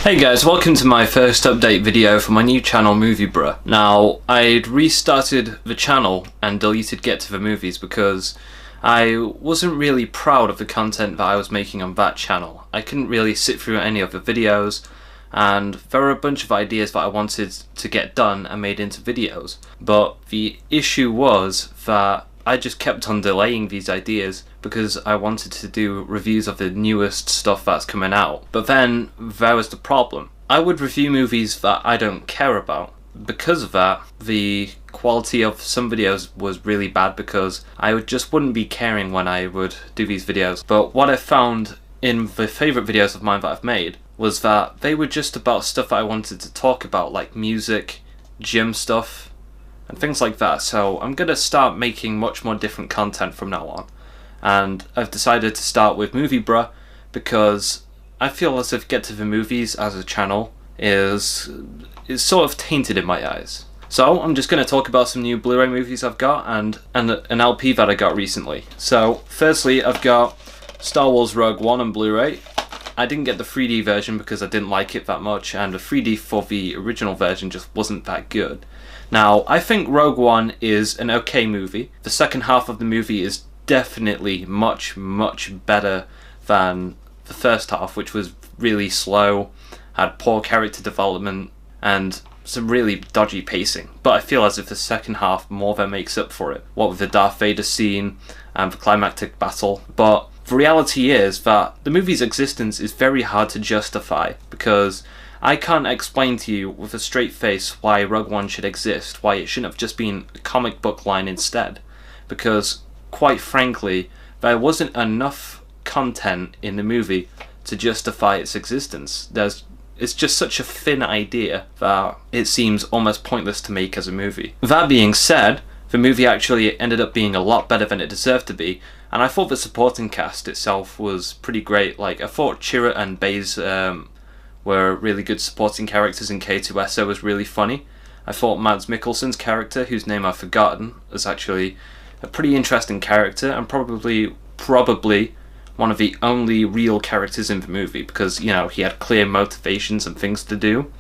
Hey guys, welcome to my first update video for my new channel Movie Bruh. Now, I'd restarted the channel and deleted Get to the Movies because I wasn't really proud of the content that I was making on that channel. I couldn't really sit through any of the videos, and there were a bunch of ideas that I wanted to get done and made into videos. But the issue was that I just kept on delaying these ideas because I wanted to do reviews of the newest stuff that's coming out. But then there was the problem. I would review movies that I don't care about. Because of that, the quality of some videos was really bad because I just wouldn't be caring when I would do these videos. But what I found in the favourite videos of mine that I've made was that they were just about stuff that I wanted to talk about, like music, gym stuff, and things like that. So I'm gonna start making much more different content from now on. And I've decided to start with Movie Bruh because I feel as if Get to the Movies as a channel is sort of tainted in my eyes. So I'm just going to talk about some new Blu-ray movies I've got and an LP that I got recently. So firstly, I've got Star Wars Rogue One on Blu-ray. I didn't get the 3D version because I didn't like it that much, and the 3D for the original version just wasn't that good. Now, I think Rogue One is an okay movie. The second half of the movie is definitely much better than the first half, which was really slow, had poor character development, and some really dodgy pacing. But I feel as if the second half more than makes up for it, what with the Darth Vader scene and the climactic battle. But the reality is that the movie's existence is very hard to justify because I can't explain to you with a straight face why Rogue One should exist, why it shouldn't have just been a comic book line instead. Because, quite frankly, there wasn't enough content in the movie to justify its existence. It's just such a thin idea that it seems almost pointless to make as a movie. That being said, the movie actually ended up being a lot better than it deserved to be, and I thought the supporting cast itself was pretty great. Like, I thought Chirrut and Baze were really good supporting characters, and K2SO was really funny. I thought Mads Mikkelsen's character, whose name I've forgotten, was actually a pretty interesting character, and probably one of the only real characters in the movie, because, you know, he had clear motivations and things to do.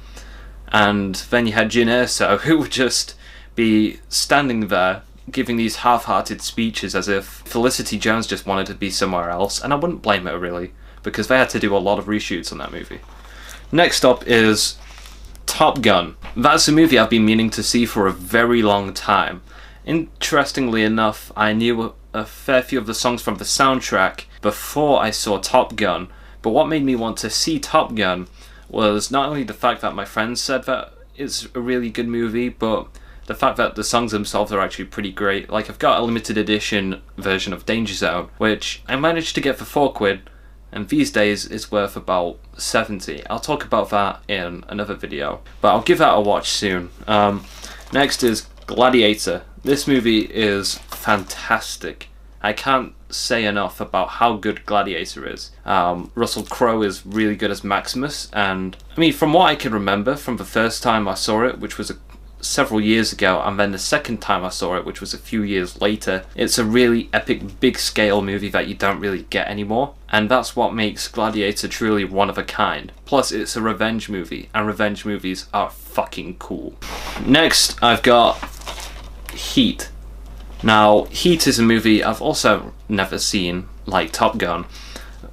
And then you had Jyn Erso, who would just be standing there giving these half-hearted speeches as if Felicity Jones just wanted to be somewhere else, and I wouldn't blame her really, because they had to do a lot of reshoots on that movie. Next up is Top Gun. That's a movie I've been meaning to see for a very long time. Interestingly enough, I knew a fair few of the songs from the soundtrack before I saw Top Gun, but what made me want to see Top Gun was not only the fact that my friends said that it's a really good movie, but the fact that the songs themselves are actually pretty great. Like, I've got a limited edition version of Danger Zone, which I managed to get for £4, and these days it's worth about 70. I'll talk about that in another video, but I'll give that a watch soon. Next is Gladiator. This movie is fantastic. I can't say enough about how good Gladiator is. Russell Crowe is really good as Maximus, and I mean, from what I can remember from the first time I saw it, which was several years ago, and then the second time I saw it, which was a few years later, it's a really epic, big scale movie that you don't really get anymore, and that's what makes Gladiator truly one of a kind. Plus, it's a revenge movie, and revenge movies are fucking cool. Next, I've got Heat. Now, Heat is a movie I've also never seen, like Top Gun,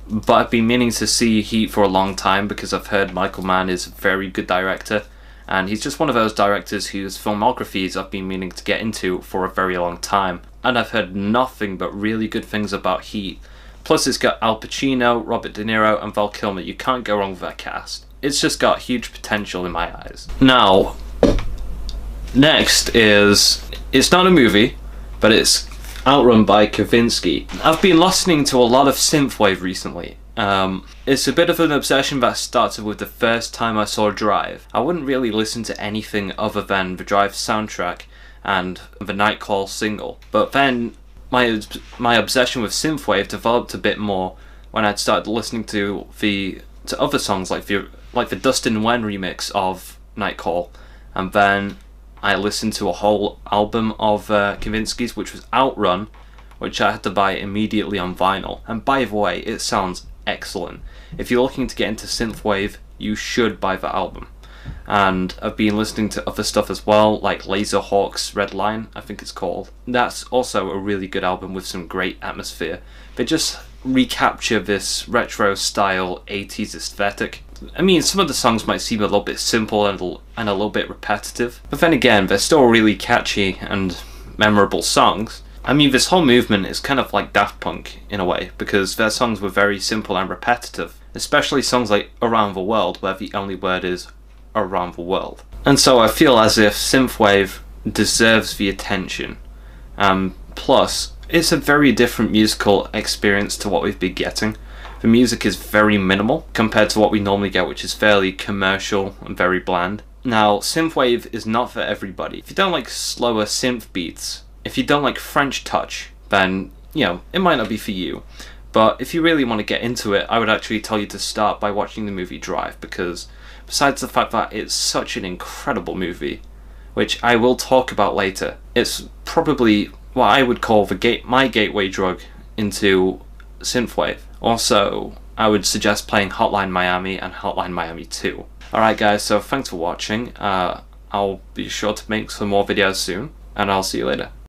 but I've been meaning to see Heat for a long time because I've heard Michael Mann is a very good director, and he's just one of those directors whose filmographies I've been meaning to get into for a very long time, and I've heard nothing but really good things about Heat. Plus, it's got Al Pacino, Robert De Niro, and Val Kilmer. You can't go wrong with that cast. It's just got huge potential in my eyes. Now, next is, it's not a movie, but it's outrun by Kavinsky. I've been listening to a lot of Synthwave recently. It's a bit of an obsession that started with the first time I saw Drive. I wouldn't really listen to anything other than the Drive soundtrack and the Nightcall single, but then my obsession with Synthwave developed a bit more when I'd started listening to other songs like the Dustin Wen remix of Nightcall, and then I listened to a whole album of Kavinsky's, which was Outrun, which I had to buy immediately on vinyl. And by the way, it sounds excellent. If you're looking to get into synthwave, you should buy that album. And I've been listening to other stuff as well, like Laserhawk's Red Line, I think it's called. That's also a really good album with some great atmosphere. They just recapture this retro style 80s aesthetic. I mean, some of the songs might seem a little bit simple and a little bit repetitive, but then again, they're still really catchy and memorable songs. I mean, this whole movement is kind of like Daft Punk in a way, because their songs were very simple and repetitive, especially songs like Around the World, where the only word is around the world. And so I feel as if Synthwave deserves the attention. Plus, it's a very different musical experience to what we've been getting. The music is very minimal compared to what we normally get, which is fairly commercial and very bland. Now, Synthwave is not for everybody. If you don't like slower synth beats, if you don't like French touch, then, you know, it might not be for you. But if you really want to get into it, I would actually tell you to start by watching the movie Drive, because besides the fact that it's such an incredible movie, which I will talk about later, it's probably what I would call my gateway drug into Synthwave. Also, I would suggest playing Hotline Miami and Hotline Miami 2. Alright guys, so thanks for watching. I'll be sure to make some more videos soon, and I'll see you later.